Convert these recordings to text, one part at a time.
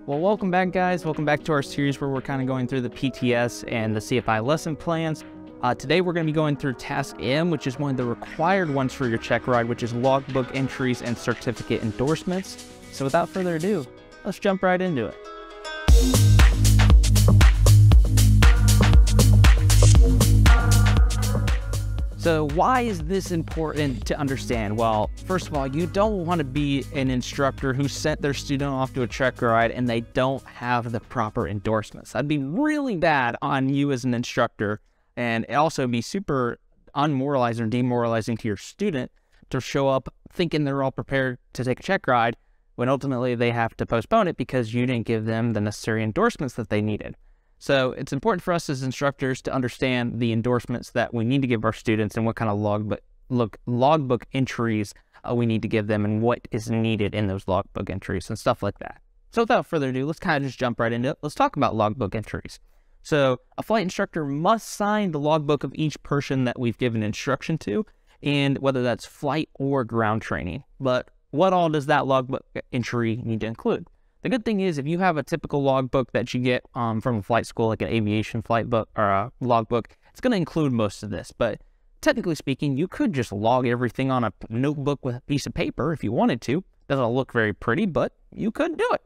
Well, welcome back, guys. Welcome back to our series where we're kind of going through the PTS and the CFI lesson plans. Today, we're going to be going through Task M, which is one of the required ones for your Checkride, which is logbook entries and certificate endorsements. So without further ado, let's jump right into it. So why is this important to understand? Well, first of all, you don't want to be an instructor who sent their student off to a Checkride and they don't have the proper endorsements. That'd be really bad on you as an instructor, and it also be super unmoralizing or demoralizing to your student to show up thinking they're all prepared to take a Checkride when ultimately they have to postpone it because you didn't give them the necessary endorsements that they needed. So it's important for us as instructors to understand the endorsements that we need to give our students and what kind of logbook entries we need to give them and what is needed in those logbook entries and stuff like that. So without further ado, let's kind of just jump right into it. Let's talk about logbook entries. So a flight instructor must sign the logbook of each person that we've given instruction to, and whether that's flight or ground training. But what all does that logbook entry need to include? The good thing is if you have a typical logbook that you get from a flight school, like an aviation flight book or a logbook, it's going to include most of this. But technically speaking, you could just log everything on a notebook with a piece of paper if you wanted to. Doesn't look very pretty, but you could do it.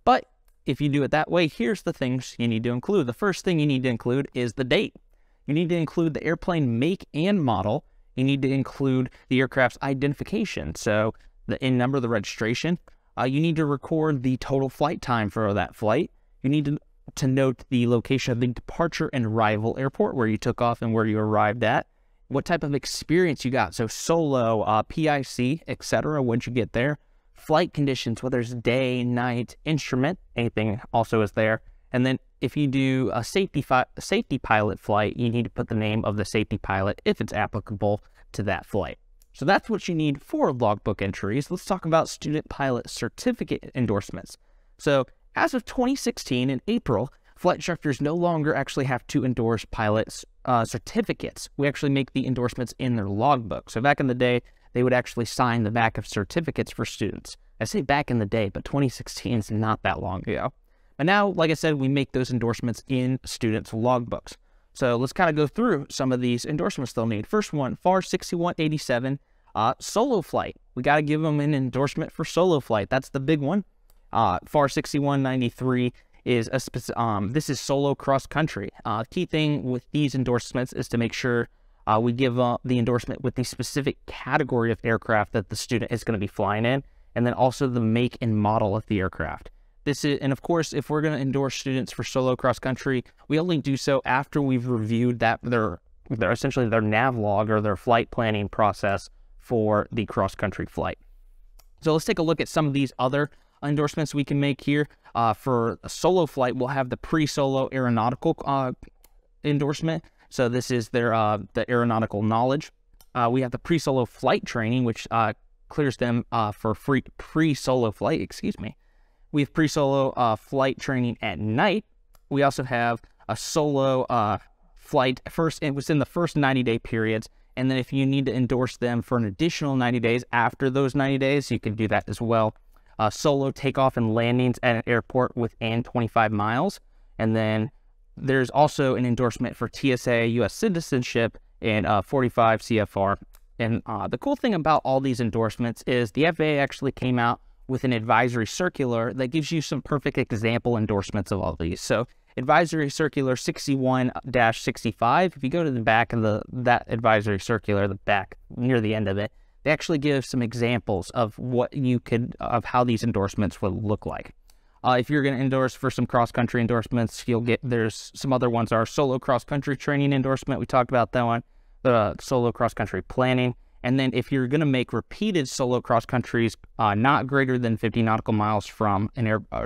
But if you do it that way, here's the things you need to include. The first thing you need to include is the date. You need to include the airplane make and model. You need to include the aircraft's identification, so the VIN number, the registration. You need to record the total flight time for that flight. You need to note the location of the departure and arrival airport, where you took off and where you arrived at. What type of experience you got, so solo, PIC, etc. once you get there. Flight conditions, whether it's day, night, instrument, anything also is there. And then if you do a safety pilot flight, you need to put the name of the safety pilot if it's applicable to that flight. So that's what you need for logbook entries. Let's talk about student pilot certificate endorsements. So as of 2016 in April, flight instructors no longer actually have to endorse pilots' certificates. We actually make the endorsements in their logbook. So back in the day, they would actually sign the back of certificates for students. I say back in the day, but 2016 is not that long ago. And now, like I said, we make those endorsements in students' logbooks. So let's kind of go through some of these endorsements they'll need. First one, FAR 6187, solo flight. We got to give them an endorsement for solo flight. That's the big one. FAR 6193 is this is solo cross country. Key thing with these endorsements is to make sure we give the endorsement with the specific category of aircraft that the student is going to be flying in, and then also the make and model of the aircraft. And of course, if we're going to endorse students for solo cross country, we only do so after we've reviewed their essentially their nav log or their flight planning process for the cross country flight. So let's take a look at some of these other endorsements we can make here. For a solo flight, we'll have the pre-solo aeronautical endorsement. So this is their the aeronautical knowledge. We have the pre-solo flight training, which clears them for free pre-solo flight. Excuse me. We have pre-solo flight training at night. We also have a solo flight within the first 90-day periods. And then if you need to endorse them for an additional 90 days after those 90 days, you can do that as well. Solo takeoff and landings at an airport within 25 miles. And then there's also an endorsement for TSA, U.S. citizenship, and 45 CFR. And the cool thing about all these endorsements is the FAA actually came out with an advisory circular that gives you some perfect example endorsements of all these. So advisory circular 61-65, if you go to the back of that advisory circular, the back near the end of it, they actually give some examples of of how these endorsements would look like. If you're going to endorse for some cross-country endorsements, there's some other ones. Our solo cross-country training endorsement, we talked about that one, the solo cross-country planning. And then if you're going to make repeated solo cross-countries not greater than 50 nautical miles from an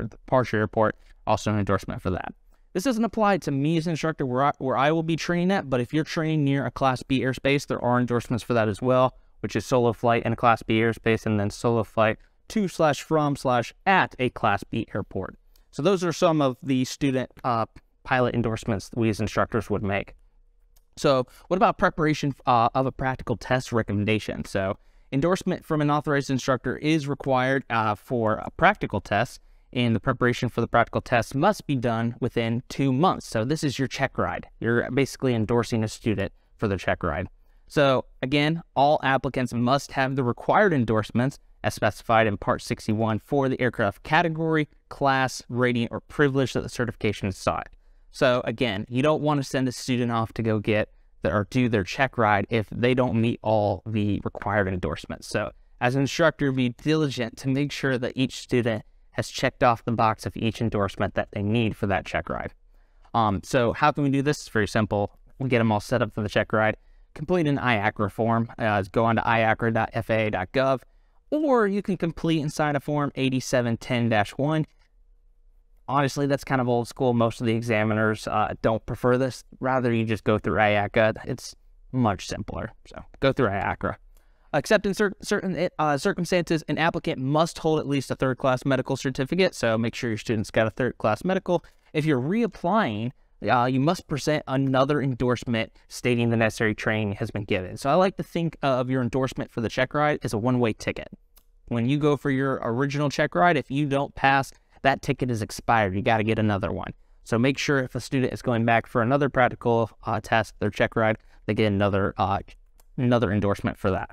departure airport, also an endorsement for that. This doesn't apply to me as an instructor where I will be training at, but if you're training near a Class B airspace, there are endorsements for that as well, which is solo flight in a Class B airspace, and then solo flight to/from/at a Class B airport. So those are some of the student pilot endorsements that we as instructors would make. So what about preparation of a practical test recommendation? So endorsement from an authorized instructor is required for a practical test, and the preparation for the practical test must be done within 2 months. So this is your Checkride. You're basically endorsing a student for the Checkride. So again, all applicants must have the required endorsements as specified in Part 61 for the aircraft category, class, rating, or privilege that the certification is sought. So again, you don't want to send a student off to go get or do their Checkride if they don't meet all the required endorsements. So as an instructor, be diligent to make sure that each student has checked off the box of each endorsement that they need for that Checkride. So how can we do this? It's very simple. We get them all set up for the Checkride. Complete an IACRA form. Go on to iacra.faa.gov, or you can complete and sign a form 8710-1. Honestly, that's kind of old school. Most of the examiners don't prefer this. Rather, you just go through IACRA. It's much simpler. So go through IACRA. Except in certain circumstances, an applicant must hold at least a third-class medical certificate, so make sure your student's got a third-class medical. If you're reapplying, you must present another endorsement stating the necessary training has been given. So I like to think of your endorsement for the Checkride as a one-way ticket. When you go for your original Checkride, if you don't pass, that ticket is expired. You got to get another one. So make sure if a student is going back for another practical test, their Checkride, they get another endorsement for that.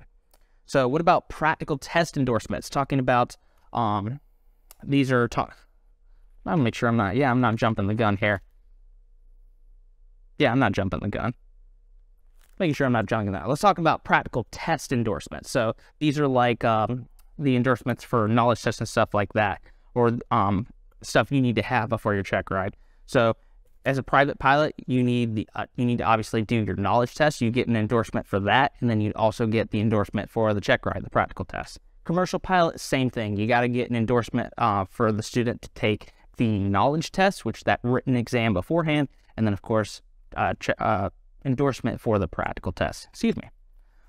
So what about practical test endorsements? Talking about, these are, I'll make sure I'm not jumping the gun here. Yeah, I'm not jumping the gun. Making sure I'm not jumping that. Let's talk about practical test endorsements. So these are like the endorsements for knowledge tests and stuff like that, or stuff you need to have before your Checkride. So as a private pilot, you need to obviously do your knowledge test. You get an endorsement for that, and then you also get the endorsement for the Checkride, the practical test. Commercial pilot, same thing. You got to get an endorsement for the student to take the knowledge test, which is that written exam beforehand, and then of course endorsement for the practical test. Excuse me.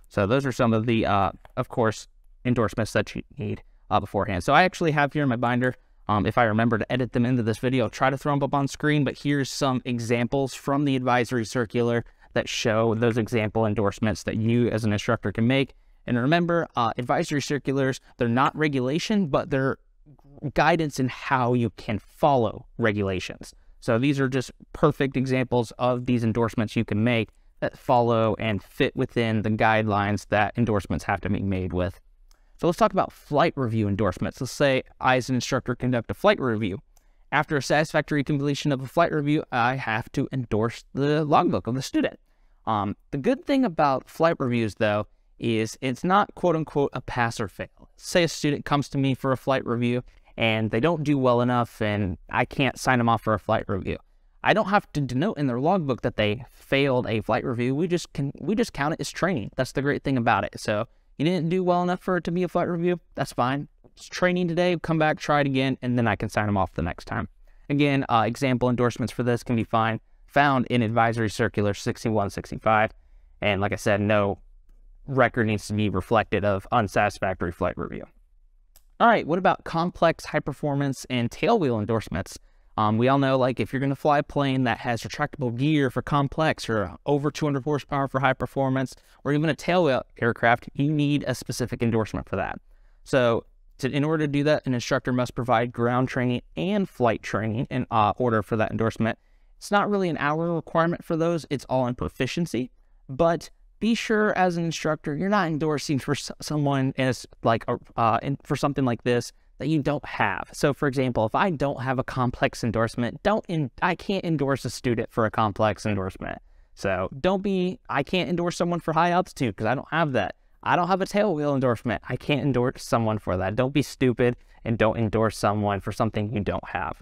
So those are some of the, of course, endorsements that you need beforehand. So I actually have here in my binder. If I remember to edit them into this video, I'll try to throw them up on screen, but here's some examples from the advisory circular that show those example endorsements that you as an instructor can make. And remember, advisory circulars, they're not regulation, but they're guidance in how you can follow regulations. So these are just perfect examples of these endorsements you can make that follow and fit within the guidelines that endorsements have to be made with. So let's talk about flight review endorsements. Let's say I, as an instructor, conduct a flight review. After a satisfactory completion of a flight review, I have to endorse the logbook of the student. The good thing about flight reviews, though, is it's not quote-unquote a pass or fail. Say a student comes to me for a flight review and they don't do well enough and I can't sign them off for a flight review. I don't have to denote in their logbook that they failed a flight review. We just count it as training. That's the great thing about it. So you didn't do well enough for it to be a flight review, that's fine. It's training today, come back, try it again, and then I can sign them off the next time. Again, example endorsements for this can be found in Advisory Circular 6165. And like I said, no record needs to be reflected of unsatisfactory flight review. All right, what about complex high performance and tailwheel endorsements? We all know, like, if you're going to fly a plane that has retractable gear for complex or over 200 horsepower for high performance, or even a tailwheel aircraft, you need a specific endorsement for that. So in order to do that, an instructor must provide ground training and flight training in order for that endorsement. It's not really an hour requirement for those. It's all in proficiency. But be sure as an instructor, you're not endorsing for someone as like for something like this that you don't have. So for example, if I don't have a complex endorsement, I can't endorse a student for a complex endorsement. So I can't endorse someone for high altitude because I don't have that. I don't have a tailwheel endorsement. I can't endorse someone for that. Don't be stupid and don't endorse someone for something you don't have.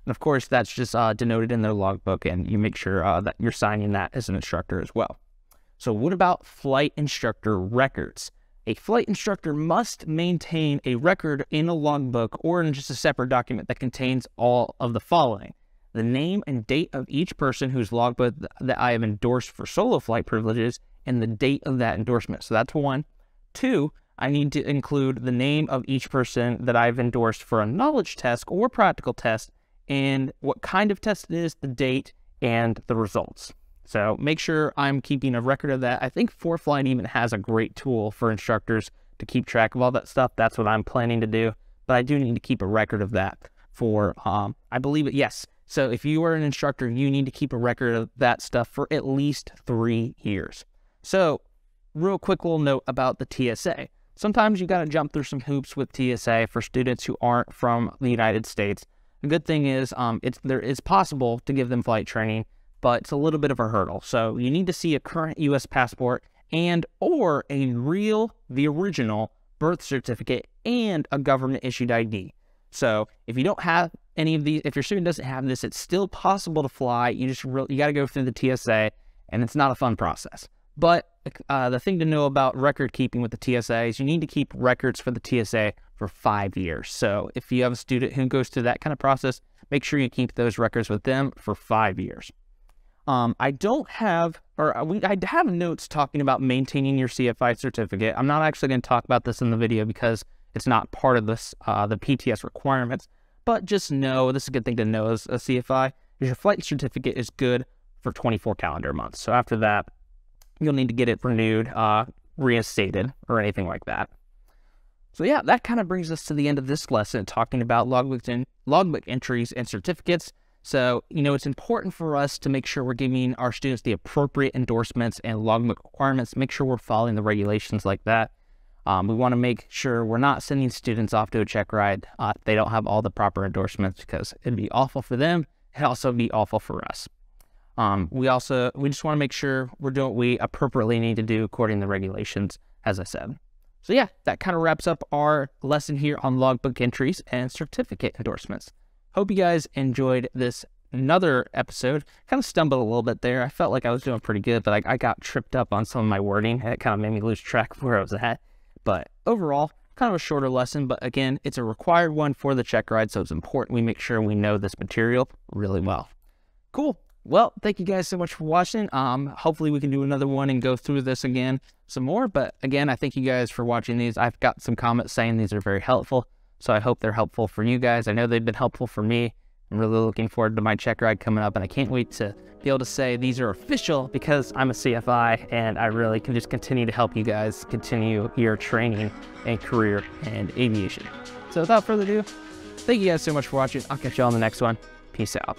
And of course, that's just denoted in their logbook, and you make sure that you're signing that as an instructor as well. So what about flight instructor records? A flight instructor must maintain a record in a logbook or in just a separate document that contains all of the following: the name and date of each person whose logbook that I have endorsed for solo flight privileges and the date of that endorsement. So that's one. Two, I need to include the name of each person that I've endorsed for a knowledge test or practical test and what kind of test it is, the date, and the results. So make sure I'm keeping a record of that. I think 4Flight even has a great tool for instructors to keep track of all that stuff. That's what I'm planning to do, but I do need to keep a record of that. for, I believe it, yes. So if you are an instructor, you need to keep a record of that stuff for at least 3 years. So real quick little note about the TSA. Sometimes you got to jump through some hoops with TSA for students who aren't from the United States. The good thing is there is possible to give them flight training, but it's a little bit of a hurdle. So you need to see a current U.S. passport and or the original birth certificate and a government issued ID. So if you don't have any of these, if your student doesn't have this, it's still possible to fly. You got to go through the TSA, and it's not a fun process. But the thing to know about record keeping with the TSA is you need to keep records for the TSA for 5 years. So if you have a student who goes through that kind of process, make sure you keep those records with them for 5 years. I have notes talking about maintaining your CFI certificate. I'm not actually going to talk about this in the video because it's not part of this, the PTS requirements, but just know, this is a good thing to know as a CFI, is your flight certificate is good for 24 calendar months. So after that, you'll need to get it renewed, reinstated, or anything like that. So yeah, that kind of brings us to the end of this lesson, talking about logbook entries and certificates. So, it's important for us to make sure we're giving our students the appropriate endorsements and logbook requirements, make sure we're following the regulations like that. We want to make sure we're not sending students off to a check ride. They don't have all the proper endorsements because it'd be awful for them. It'd also be awful for us. We just want to make sure we're doing what we appropriately need to do according to the regulations, as I said. So yeah, that kind of wraps up our lesson here on logbook entries and certificate endorsements. Hope you guys enjoyed this another episode. Kind of stumbled a little bit there. I felt like I was doing pretty good, but I got tripped up on some of my wording, and it kind of made me lose track of where I was at. But overall, kind of a shorter lesson, but again, it's a required one for the Checkride, so it's important we make sure we know this material really well. Cool. Well, thank you guys so much for watching. Hopefully we can do another one and go through this again some more. But again, I thank you guys for watching these. I've got some comments saying these are very helpful, so I hope they're helpful for you guys. I know they've been helpful for me. I'm really looking forward to my check ride coming up, and I can't wait to be able to say these are official because I'm a CFI, and I really can just continue to help you guys continue your training and career in aviation. So without further ado, thank you guys so much for watching. I'll catch you on the next one. Peace out.